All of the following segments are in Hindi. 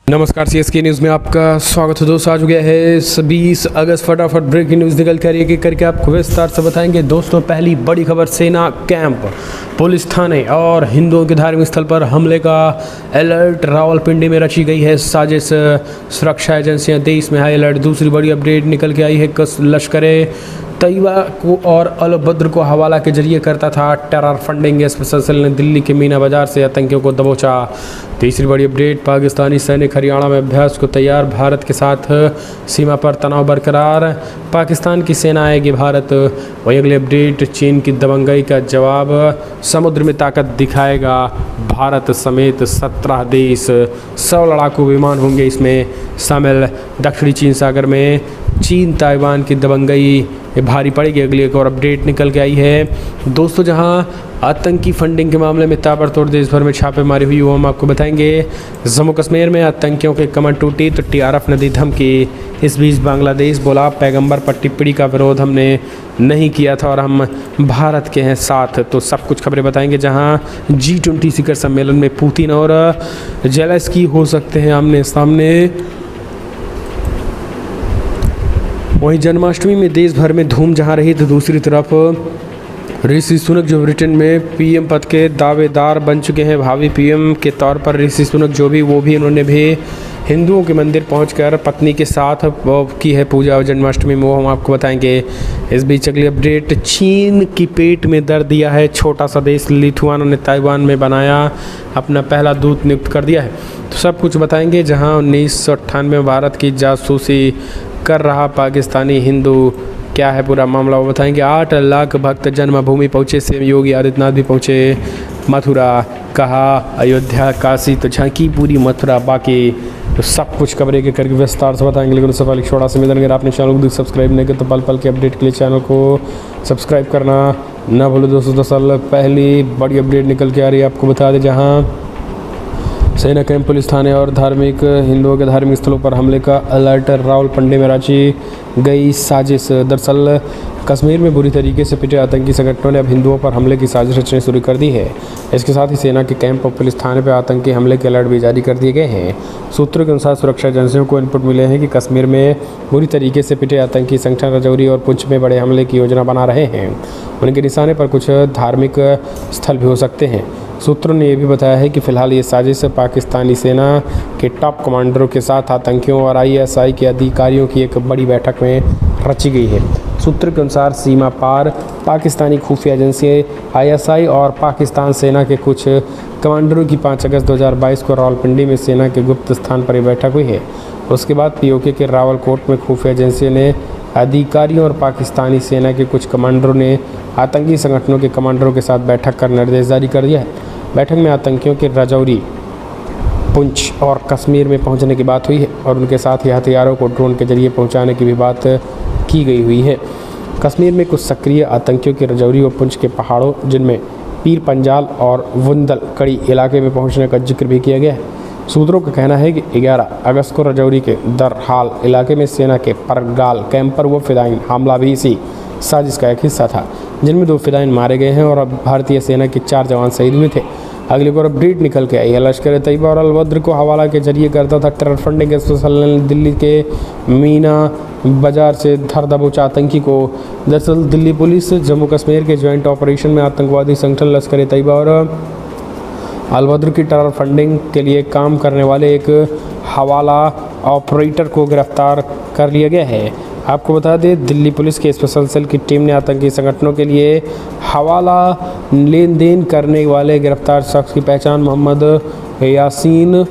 नमस्कार, सीएसके न्यूज़ में आपका स्वागत है दोस्तों। आज हो गया है 20 अगस्त। फटाफट ब्रेकिंग न्यूज़ निकल कर एक एक करके आपको विस्तार से बताएंगे दोस्तों। पहली बड़ी खबर, सेना कैंप, पुलिस थाने और हिंदुओं के धार्मिक स्थल पर हमले का अलर्ट। रावलपिंडी में रची गई है साजिश, सुरक्षा एजेंसियां देश में हाई अलर्ट। दूसरी बड़ी अपडेट निकल के आई है, लश्कर तैयबा को और अल बद्र को हवाला के जरिए करता था टेरर फंडिंग। स्पेशल सेल ने दिल्ली के मीना बाजार से आतंकियों को दबोचा। तीसरी बड़ी अपडेट, पाकिस्तानी सैनिक हरियाणा में अभ्यास को तैयार, भारत के साथ सीमा पर तनाव बरकरार, पाकिस्तान की सेना आएगी भारत। वही अगली अपडेट, चीन की दबंगई का जवाब, समुद्र में ताकत दिखाएगा भारत समेत 17 देश, 100 लड़ाकू विमान होंगे इसमें शामिल। दक्षिणी चीन सागर में चीन ताइवान की दबंगई भारी पड़ेगी। अगली एक और अपडेट निकल के आई है दोस्तों, जहां आतंकी फंडिंग के मामले में ताबड़तोड़ देश भर में छापेमारी हुई, वो हम आपको बताएंगे। जम्मू कश्मीर में आतंकियों के कमर टूटी तो टीआरएफ ने दी धमकी। इस बीच बांग्लादेश बोला, पैगंबर पर टिप्पणी का विरोध हमने नहीं किया था और हम भारत के हैं साथ। तो सब कुछ खबरें बताएंगे, जहां G20 शिखर सम्मेलन में पुतिन और जेलेंस्की हो सकते हैं आमने सामने। वहीं जन्माष्टमी में देश भर में धूम जहां रही, तो दूसरी तरफ ऋषि सुनक जो ब्रिटेन में पीएम पद के दावेदार बन चुके हैं, भावी पीएम के तौर पर ऋषि सुनक जो भी उन्होंने भी हिंदुओं के मंदिर पहुंचकर पत्नी के साथ की है पूजा जन्माष्टमी में, वो हम आपको बताएंगे। इस बीच अगली अपडेट, चीन की पेट में दर्द दिया है छोटा सा देश लिथुआना ने ताइवान में बनाया अपना पहला दूत नियुक्त कर दिया है। तो सब कुछ बताएंगे, जहां 1998 में भारत की जासूसी कर रहा पाकिस्तानी हिंदू, क्या है पूरा मामला वो बताएंगे। 8 लाख भक्त जन्मभूमि पहुँचे, सीएम योगी आदित्यनाथ भी पहुँचे मथुरा, कहा अयोध्या काशी तो झांकी पूरी मथुरा बाकी। तो सब कुछ कवरेज के करके विस्तार से बताएंगे, लेकिन उससे पहले छोटा सा निवेदन, अगर आपने चैनल को सब्सक्राइब नहीं किया तो पल पल के अपडेट के लिए चैनल को सब्सक्राइब करना ना भूलो दोस्तों। दरअसल पहली बड़ी अपडेट निकल के आ रही है, आपको बता दें, जहाँ सेना कैंप, पुलिस थाने और हिंदुओं के धार्मिक स्थलों पर हमले का अलर्ट। रावलपिंडी में रची गई साजिश। दरअसल कश्मीर में बुरी तरीके से पिटे आतंकी संगठनों ने अब हिंदुओं पर हमले की साजिश रचनी शुरू कर दी है। इसके साथ ही सेना के कैंप और पुलिस थाने पर आतंकी हमले के अलर्ट भी जारी कर दिए गए हैं। सूत्रों के अनुसार सुरक्षा एजेंसियों को इनपुट मिले हैं कि कश्मीर में बुरी तरीके से पिटे आतंकी संगठन रजौरी और पुंछ में बड़े हमले की योजना बना रहे हैं। उनके निशाने पर कुछ धार्मिक स्थल भी हो सकते हैं। सूत्रों ने यह भी बताया है कि फिलहाल ये साजिश पाकिस्तानी सेना के टॉप कमांडरों के साथ आतंकियों और ISI के अधिकारियों की एक बड़ी बैठक में रची गई है। सूत्र के अनुसार सीमा पार पाकिस्तानी खुफिया एजेंसी ISI और पाकिस्तान सेना के कुछ कमांडरों की 5 अगस्त 2022 को रावलपिंडी में सेना के गुप्त स्थान पर बैठक हुई है। उसके बाद POK के रावलकोट में खुफिया एजेंसी ने अधिकारियों और पाकिस्तानी सेना के कुछ कमांडरों ने आतंकी संगठनों के कमांडरों के साथ बैठक कर निर्देश जारी कर दिया है। बैठक में आतंकियों के रजौरी, पुंछ और कश्मीर में पहुंचने की बात हुई है और उनके साथ ही हथियारों को ड्रोन के जरिए पहुंचाने की भी बात की गई हुई है। कश्मीर में कुछ सक्रिय आतंकियों के रजौरी और पुंछ के पहाड़ों, जिनमें पीर पंजाल और वुंदल कड़ी इलाके में पहुंचने का जिक्र भी किया गया है। सूत्रों का कहना है कि 11 अगस्त को रजौरी के दरहाल इलाके में सेना के परगाल कैंप पर वो फिदाइन हमला भी इसी साजिश का एक हिस्सा था, जिनमें 2 फिदाइन मारे गए हैं और अब भारतीय सेना के 4 जवान शहीद हुए थे। अगली और अपडेट निकल के आई है, लश्कर तैयबा और अल बद्र को हवाला के जरिए करता था टेरर फंडिंग। स्पेशल दिल्ली के मीना बाजार से धर दबोचा आतंकी को। दरअसल दिल्ली पुलिस जम्मू कश्मीर के ज्वाइंट ऑपरेशन में आतंकवादी संगठन लश्कर तैयबा और अल बद्र की टेरर फंडिंग के लिए काम करने वाले एक हवाला ऑपरेटर को गिरफ्तार कर लिया गया है। आपको बता दें, दिल्ली पुलिस के स्पेशल सेल की टीम ने आतंकी संगठनों के लिए हवाला लेन देन करने वाले गिरफ्तार शख्स की पहचान मोहम्मद यासीन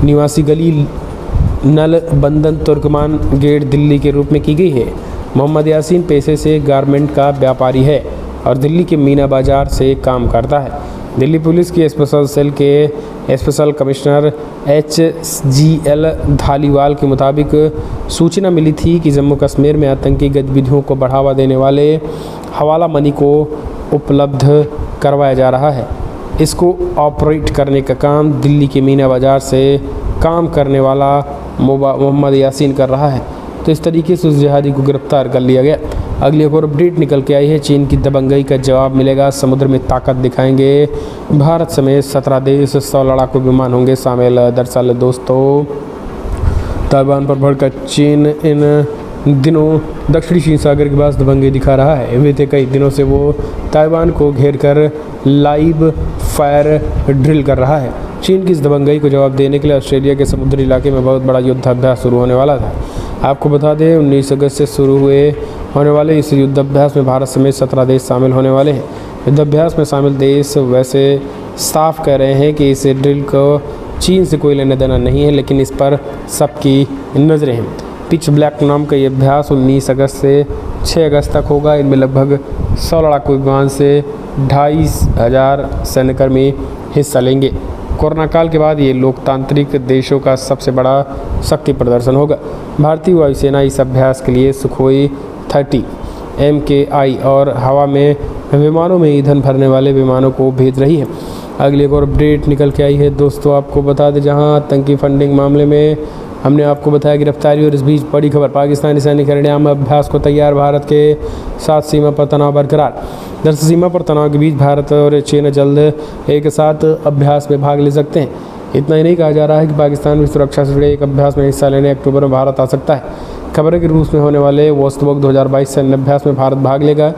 निवासी गली नल बंदन तुर्कमान गेट दिल्ली के रूप में की गई है। मोहम्मद यासीन पेशे से गारमेंट का व्यापारी है और दिल्ली के मीना बाजार से काम करता है। दिल्ली पुलिस की स्पेशल सेल के स्पेशल कमिश्नर HGL धालीवाल के मुताबिक सूचना मिली थी कि जम्मू कश्मीर में आतंकी गतिविधियों को बढ़ावा देने वाले हवाला मनी को उपलब्ध करवाया जा रहा है। इसको ऑपरेट करने का काम दिल्ली के मीना बाजार से काम करने वाला मोहम्मद यासीन कर रहा है। तो इस तरीके से उस जिहादी को गिरफ्तार कर लिया गया। अगली एक और अपडेट निकल के आई है, चीन की दबंगई का जवाब मिलेगा, समुद्र में ताकत दिखाएंगे भारत समेत 17 देश, 100 लड़ाकू विमान होंगे शामिल। दरअसल दोस्तों, ताइवान पर भड़का चीन इन दिनों दक्षिणी चीन सागर के पास दबंगई दिखा रहा है। बीते कई दिनों से वो ताइवान को घेर कर लाइव फायर ड्रिल कर रहा है। चीन की इस दबंगई को जवाब देने के लिए ऑस्ट्रेलिया के समुद्री इलाके में बहुत बड़ा युद्धाभ्यास शुरू होने वाला था। आपको बता दें, 19 अगस्त से शुरू होने वाले इस युद्धाभ्यास में भारत समेत 17 देश शामिल होने वाले हैं। युद्धाभ्यास में शामिल देश वैसे साफ कह रहे हैं कि इस ड्रिल को चीन से कोई लेना देना नहीं है, लेकिन इस पर सबकी नज़रें हैं। पिच ब्लैक नाम का ये अभ्यास 19 अगस्त से 6 अगस्त तक होगा। इनमें लगभग 100 लड़ाकू विमान से 2500 सैन्यकर्मी हिस्सा लेंगे। कोरोना काल के बाद ये लोकतांत्रिक देशों का सबसे बड़ा शक्ति प्रदर्शन होगा। भारतीय वायुसेना इस अभ्यास के लिए सुखोई 30 MKI और हवा में विमानों में ईंधन भरने वाले विमानों को भेज रही है। अगली एक और अपडेट निकल के आई है दोस्तों, आपको बता दें, जहां आतंकी फंडिंग मामले में हमने आपको बताया गिरफ्तारी, और इस बीच बड़ी खबर, पाकिस्तानी सैनिक हरियाणा अभ्यास को तैयार, भारत के साथ सीमा पर तनाव बरकरार। दरअसल सीमा पर तनाव के बीच भारत और चीन जल्द एक साथ अभ्यास में भाग ले सकते हैं। इतना ही नहीं, कहा जा रहा है कि पाकिस्तान में सुरक्षा से जुड़े एक अभ्यास में हिस्सा लेने अक्टूबर में भारत आ सकता है। खबर है कि रूस में होने वाले वोस्तोक 2022 सैन्य अभ्यास में भारत भाग लेगा।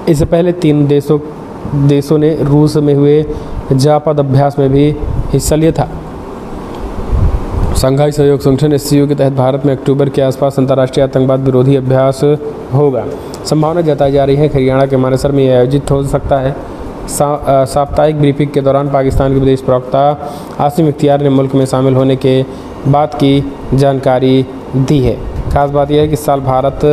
इससे पहले 3 देशों ने रूस में हुए जापाद अभ्यास में भी हिस्सा लिया था। शंघाई सहयोग संगठन SCO के तहत भारत में अक्टूबर के आसपास अंतर्राष्ट्रीय आतंकवाद विरोधी अभ्यास होगा। संभावना जताई जा रही है कि हरियाणा के मानेसर में यह आयोजित हो सकता है। साप्ताहिक ब्रीफिंग के दौरान पाकिस्तान के विदेश प्रवक्ता आसिम इख्तियार ने मुल्क में शामिल होने के बाद की जानकारी दी है। खास बात यह है कि इस साल भारत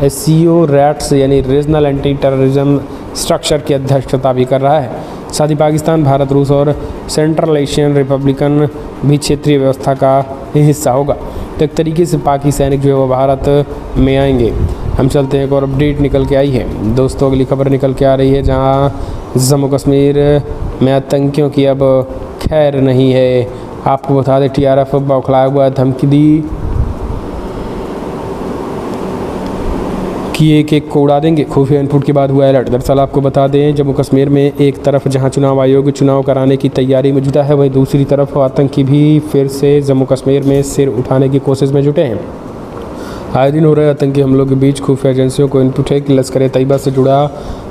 SCO रैट्स यानी रीजनल एंटी टेररिज्म स्ट्रक्चर की अध्यक्षता भी कर रहा है। साथ ही पाकिस्तान, भारत, रूस और सेंट्रल एशियन रिपब्लिकन भी क्षेत्रीय व्यवस्था का हिस्सा होगा। तो एक तरीके से पाकि सैनिक जो है वो भारत में आएंगे। हम चलते हैं, एक और अपडेट निकल के आई है दोस्तों, अगली खबर निकल के आ रही है, जहां जम्मू कश्मीर में आतंकियों की अब खैर नहीं है। आपको बता दें, TRF बौखलाया हुआ धमकी दी कि एक को उड़ा देंगे। खुफिया इनपुट के बाद हुआ अलर्ट। दरअसल आपको बता दें, जम्मू कश्मीर में एक तरफ जहां चुनाव आयोग चुनाव कराने की तैयारी में जुटा है, वहीं दूसरी तरफ आतंकी भी फिर से जम्मू कश्मीर में सिर उठाने की कोशिश में जुटे हैं। आए दिन हो रहे आतंकी हमलों के बीच खुफिया एजेंसियों को इनपुट है कि लश्कर तैयबा से जुड़ा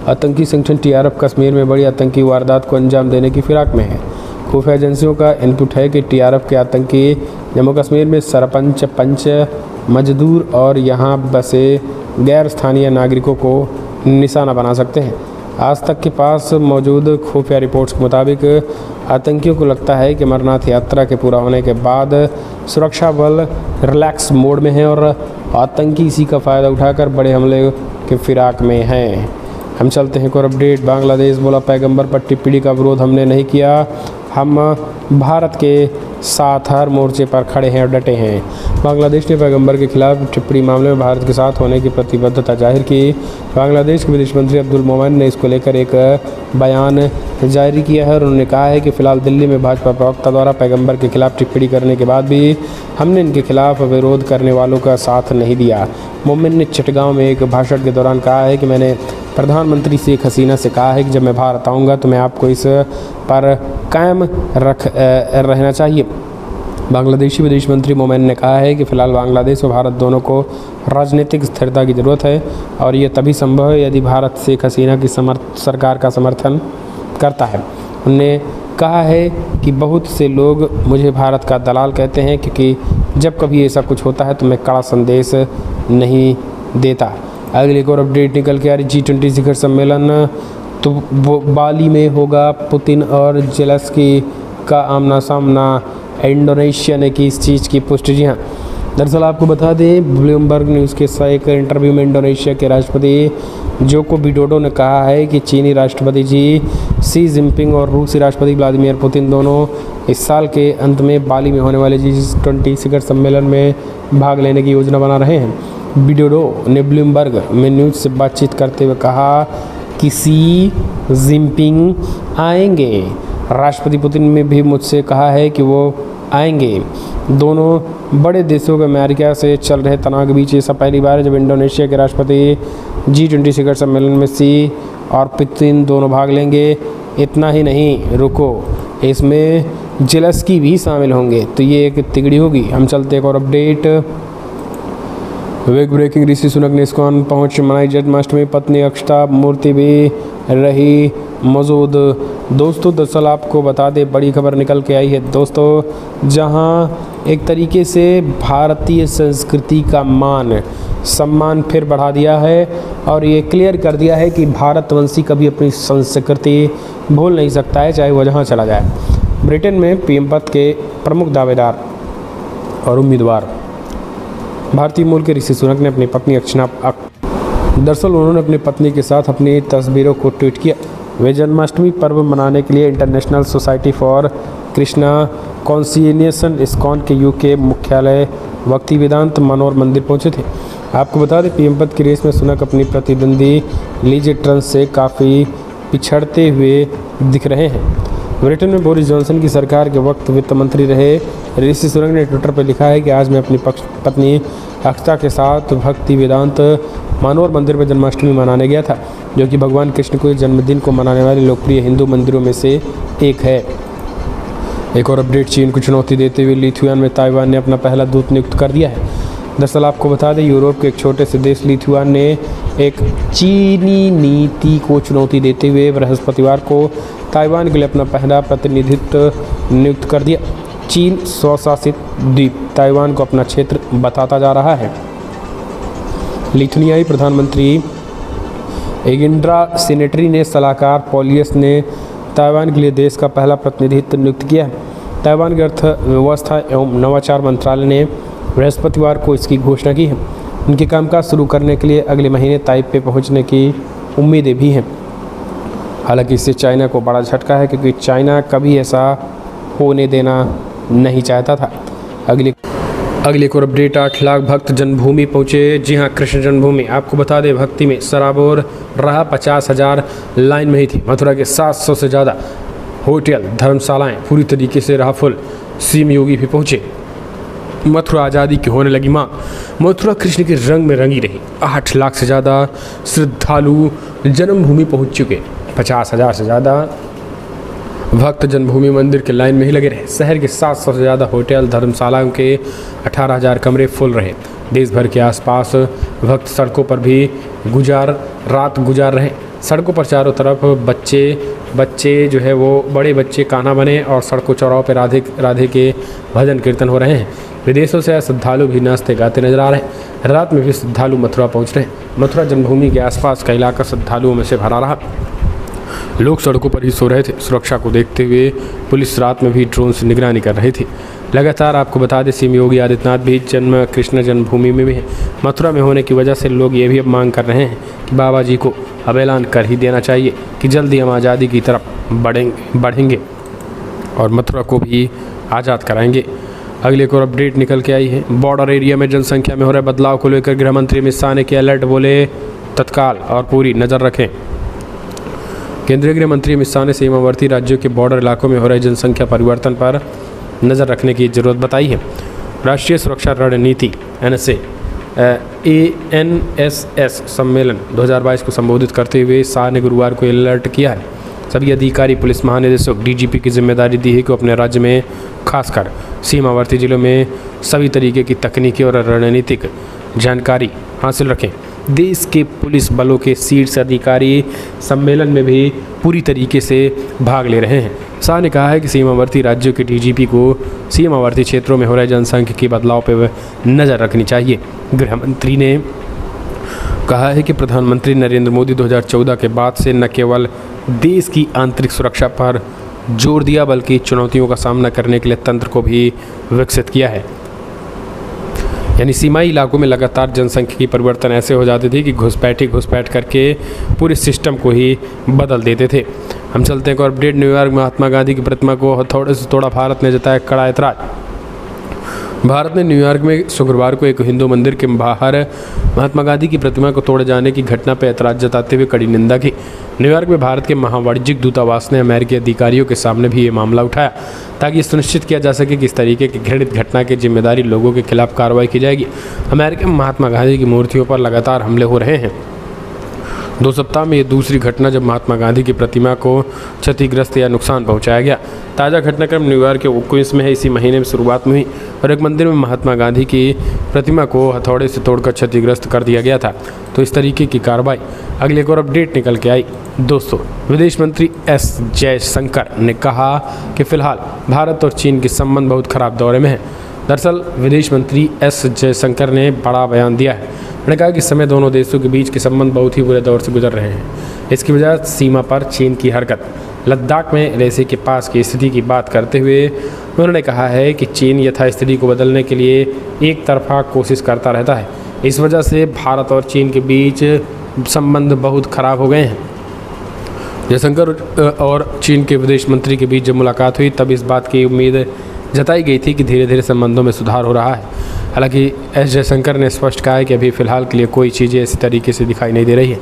आतंकी संगठन TRF कश्मीर में बड़ी आतंकी वारदात को अंजाम देने की फिराक में है। खुफिया एजेंसियों का इनपुट है कि TRF के आतंकी जम्मू कश्मीर में सरपंच, पंच, मजदूर और यहाँ बसे गैर स्थानीय नागरिकों को निशाना बना सकते हैं। आज तक के पास मौजूद खुफिया रिपोर्ट्स के मुताबिक आतंकियों को लगता है कि अमरनाथ यात्रा के पूरा होने के बाद सुरक्षा बल रिलैक्स मोड में हैं और आतंकी इसी का फ़ायदा उठाकर बड़े हमले के फिराक में हैं। हम चलते हैं, और अपडेट, बांग्लादेश बोला पैगंबर पर टिप्पणी का विरोध हमने नहीं किया, हम भारत के साथ हर मोर्चे पर खड़े हैं और डटे हैं। बांग्लादेश ने पैगंबर के खिलाफ टिप्पणी मामले में भारत के साथ होने की प्रतिबद्धता जाहिर की। बांग्लादेश के विदेश मंत्री अब्दुल मोमेन ने इसको लेकर एक बयान जारी किया है और उन्होंने कहा है कि फ़िलहाल दिल्ली में भाजपा प्रवक्ता द्वारा पैगंबर के खिलाफ टिप्पणी करने के बाद भी हमने इनके खिलाफ विरोध करने वालों का साथ नहीं दिया। मोमेन ने चटगांव में एक भाषण के दौरान कहा है कि मैंने प्रधानमंत्री शेख हसीना से कहा है कि जब मैं भारत आऊँगा तो मैं आपको इस पर कायम रहना चाहिए। बांग्लादेशी विदेश मंत्री मोमेन ने कहा है कि फ़िलहाल बांग्लादेश और भारत दोनों को राजनीतिक स्थिरता की ज़रूरत है और ये तभी संभव है यदि भारत शेख हसीना की सरकार का समर्थन करता है। उन्होंने कहा है कि बहुत से लोग मुझे भारत का दलाल कहते हैं क्योंकि जब कभी ऐसा कुछ होता है तो मैं कड़ा संदेश नहीं देता। अगली एक और अपडेट निकल के आ रही, G20 शिखर सम्मेलन तो वो बाली में होगा। पुतिन और जेलेंस्की का आमना सामना, इंडोनेशिया ने की इस चीज़ की पुष्टि। जी हाँ, दरअसल आपको बता दें, ब्लूमबर्ग न्यूज़ के एक इंटरव्यू में इंडोनेशिया के राष्ट्रपति जोको विडोडो ने कहा है कि चीनी राष्ट्रपति शी जिनपिंग और रूसी राष्ट्रपति व्लादिमीर पुतिन दोनों इस साल के अंत में बाली में होने वाले G20 शिखर सम्मेलन में भाग लेने की योजना बना रहे हैं। विडोडो ने ब्लूमबर्ग में न्यूज़ से बातचीत करते हुए कहा कि शी जिनपिंग आएंगे। राष्ट्रपति पुतिन ने भी मुझसे कहा है कि वो आएंगे। दोनों बड़े देशों के अमेरिका से चल रहे तनाव के बीच ये सब पहली बार है जब इंडोनेशिया के राष्ट्रपति G20 शिखर सम्मेलन में सी और पुतिन दोनों भाग लेंगे। इतना ही नहीं, रुको, इसमें जेलेंस्की भी शामिल होंगे, तो ये एक तिगड़ी होगी। हम चलते एक और अपडेट। वेग ब्रेकिंग, ऋषि सुनक ने इस्कॉन पहुंच मनाई जन्माष्टमी, पत्नी अक्षता मूर्ति भी रही मौजूद। दोस्तों दरअसल आपको बता दें, बड़ी खबर निकल के आई है दोस्तों, जहां एक तरीके से भारतीय संस्कृति का मान सम्मान फिर बढ़ा दिया है और ये क्लियर कर दिया है कि भारतवंशी कभी अपनी संस्कृति भूल नहीं सकता है, चाहे वह जहाँ चला जाए। ब्रिटेन में पीएम पद के प्रमुख दावेदार और उम्मीदवार भारतीय मूल के ऋषि सुनक ने अपनी पत्नी दरअसल उन्होंने अपनी पत्नी के साथ अपनी तस्वीरों को ट्वीट किया। वे जन्माष्टमी पर्व मनाने के लिए international society for Krishna conciliation ISKCON के यूके मुख्यालय भक्ति वेदांत मनोर मंदिर पहुंचे थे। आपको बता दें, पीएम पद की रेस में सुनक अपनी प्रतिद्वंदी लीज ट्रस से काफ़ी पिछड़ते हुए दिख रहे हैं। ब्रिटेन में बोरिस जॉनसन की सरकार के वक्त वित्त मंत्री रहे ऋषि सुनक ने ट्विटर पर लिखा है कि आज मैं अपनी पत्नी अक्षता के साथ भक्ति वेदांत मनोर मंदिर में जन्माष्टमी मनाने गया था, जो कि भगवान कृष्ण के जन्मदिन को मनाने वाले लोकप्रिय हिंदू मंदिरों में से एक है। एक और अपडेट, चीन को चुनौती देते हुए लिथुआनिया में ताइवान ने अपना पहला दूत नियुक्त कर दिया है। दरअसल आपको बता दें, यूरोप के एक छोटे से देश लिथुआनिया ने एक चीनी नीति को चुनौती देते हुए बृहस्पतिवार को ताइवान के लिए अपना पहला प्रतिनिधित्व नियुक्त कर दिया। चीन स्वशासित द्वीप ताइवान को अपना क्षेत्र बताता जा रहा है। लिथुआनियाई प्रधानमंत्री एगिंड्रा सिनेटरी ने सलाहकार पॉलियस ने ताइवान के लिए देश का पहला प्रतिनिधित्व नियुक्त किया है। ताइवान के अर्थव्यवस्था एवं नवाचार मंत्रालय ने बृहस्पतिवार को इसकी घोषणा की है। उनके कामकाज शुरू करने के लिए अगले महीने ताइपे पहुंचने की उम्मीदें भी हैं। हालांकि इससे चाइना को बड़ा झटका है, क्योंकि चाइना कभी ऐसा होने देना नहीं चाहता था। अगली एक और अपडेट, 8 लाख भक्त जन्मभूमि पहुँचे। जी हाँ, कृष्ण जन्मभूमि। आपको बता दें, भक्ति में सराबोर रहा, 50,000 लाइन में ही थी। मथुरा के 700 से ज़्यादा होटल धर्मशालाएं पूरी तरीके से रहा फुल। सीएम योगी भी पहुँचे। मथुरा आज़ादी की होने लगी मांग। मथुरा कृष्ण के रंग में रंगी रही। 8 लाख से ज़्यादा श्रद्धालु जन्मभूमि पहुँच चुके। 50,000 से ज़्यादा भक्त जन्मभूमि मंदिर के लाइन में ही लगे रहे। शहर के 700 से ज़्यादा होटल धर्मशालाओं के 18,000 कमरे फुल रहे। देश भर के आसपास भक्त सड़कों पर भी रात गुजार रहे। सड़कों पर चारों तरफ बच्चे जो है वो बड़े बच्चे कान्हा बने और सड़कों चौराहों पर राधे के भजन कीर्तन हो रहे हैं। विदेशों से आए श्रद्धालु भी नाचते गाते नजर आ रहे हैं। रात में भी श्रद्धालु मथुरा पहुंच रहे हैं। मथुरा जन्मभूमि के आसपास का इलाका श्रद्धालुओं में से भरा रहा। लोग सड़कों पर ही सो रहे थे। सुरक्षा को देखते हुए पुलिस रात में भी ड्रोन से निगरानी कर रही थी। लगातार आपको बता दें, सीएम योगी आदित्यनाथ भी कृष्ण जन्मभूमि में भी हैं। मथुरा में होने की वजह से लोग ये भी अब मांग कर रहे हैं कि बाबा जी को अब ऐलान कर ही देना चाहिए कि जल्दी हम आज़ादी की तरफ बढ़ेंगे और मथुरा को भी आज़ाद कराएंगे। अगले एक और अपडेट निकल के आई है। बॉर्डर एरिया में जनसंख्या में हो रहे बदलाव को लेकर गृह मंत्री अमित शाह ने किया अलर्ट, बोले तत्काल और पूरी नज़र रखें। केंद्रीय गृह मंत्री अमित शाह ने सीमावर्ती राज्यों के बॉर्डर इलाकों में हो रहे जनसंख्या परिवर्तन पर नज़र रखने की जरूरत बताई है। राष्ट्रीय सुरक्षा रणनीति ANSS सम्मेलन 2022 को संबोधित करते हुए शाह ने गुरुवार को अलर्ट किया है। सभी अधिकारी, पुलिस महानिदेशक, DGP की जिम्मेदारी दी है कि अपने राज्य में खासकर सीमावर्ती जिलों में सभी तरीके की तकनीकी और रणनीतिक जानकारी हासिल रखें। देश के पुलिस बलों के शीर्ष अधिकारी सम्मेलन में भी पूरी तरीके से भाग ले रहे हैं। शाह ने कहा है कि सीमावर्ती राज्यों के DGP को सीमावर्ती क्षेत्रों में हो रहे जनसंख्या के बदलाव पर नज़र रखनी चाहिए। गृह मंत्री ने कहा है कि प्रधानमंत्री नरेंद्र मोदी 2014 के बाद से न केवल देश की आंतरिक सुरक्षा पर जोर दिया, बल्कि चुनौतियों का सामना करने के लिए तंत्र को भी विकसित किया है। यानी सीमाई इलाकों में लगातार जनसंख्या की परिवर्तन ऐसे हो जाते थे कि घुसपैठ करके पूरे सिस्टम को ही बदल देते थे। हम चलते हैं एक और अपडेट। न्यूयॉर्क में महात्मा गांधी की प्रतिमा को थोड़ा भारत ने जताया कड़ा ऐतराज। भारत ने न्यूयॉर्क में शुक्रवार को एक हिंदू मंदिर के बाहर महात्मा गांधी की प्रतिमा को तोड़े जाने की घटना पर ऐतराज जताते हुए कड़ी निंदा की। न्यूयॉर्क में भारत के महावाणिज्यिक दूतावास ने अमेरिकी अधिकारियों के सामने भी ये मामला उठाया ताकि ये सुनिश्चित किया जा सके कि इस तरीके की घृणित घटना के जिम्मेदारी लोगों के खिलाफ कार्रवाई की जाएगी। अमेरिका में महात्मा गांधी की मूर्तियों पर लगातार हमले हो रहे हैं। 2 सप्ताह में ये दूसरी घटना जब महात्मा गांधी की प्रतिमा को क्षतिग्रस्त या नुकसान पहुंचाया गया। ताज़ा घटनाक्रम न्यूयॉर्क के क्वींस में है। इसी महीने में शुरुआत में हुई और एक मंदिर में महात्मा गांधी की प्रतिमा को हथौड़े से तोड़कर क्षतिग्रस्त कर दिया गया था। तो इस तरीके की कार्रवाई। अगली एक और अपडेट निकल के आई दोस्तों, विदेश मंत्री एस जयशंकर ने कहा कि फिलहाल भारत और चीन के संबंध बहुत खराब दौरे में हैं। दरअसल विदेश मंत्री एस जयशंकर ने बड़ा बयान दिया है। उन्होंने कहा कि इस समय दोनों देशों के बीच के संबंध बहुत ही बुरे दौर से गुजर रहे हैं। इसकी वजह सीमा पर चीन की हरकत। लद्दाख में रेसे के पास की स्थिति की बात करते हुए उन्होंने कहा है कि चीन यथास्थिति को बदलने के लिए एक तरफा कोशिश करता रहता है। इस वजह से भारत और चीन के बीच संबंध बहुत खराब हो गए हैं। जयशंकर और चीन के विदेश मंत्री के बीच जब मुलाकात हुई तब इस बात की उम्मीद जताई गई थी कि धीरे धीरे संबंधों में सुधार हो रहा है। हालांकि एस जयशंकर ने स्पष्ट कहा है कि अभी फिलहाल के लिए कोई चीज़ें इसी तरीके से दिखाई नहीं दे रही है।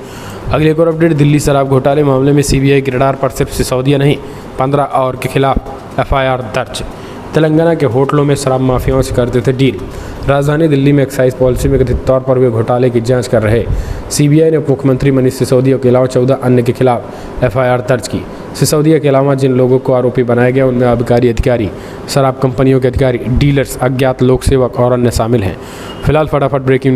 अगली एक और अपडेट, दिल्ली शराब घोटाले मामले में सीबीआई के रडार पर सिर्फ सिसोदिया नहीं 15 और के खिलाफ एफआईआर दर्ज। तेलंगाना के होटलों में शराब माफियाओं से करते थे डील। राजधानी दिल्ली में एक्साइज पॉलिसी में कथित तौर पर हुए घोटाले की जांच कर रहे सीबीआई ने उप मुख्यमंत्री मनीष सिसोदिया के अलावा 14 अन्य के खिलाफ एफआईआर दर्ज की। सिसोदिया के अलावा जिन लोगों को आरोपी बनाया गया उनमें आबकारी अधिकारी, शराब कंपनियों के अधिकारी, डीलर्स, अज्ञात लोक सेवक और अन्य शामिल हैं। फिलहाल फटाफट ब्रेकिंग न्यूज़।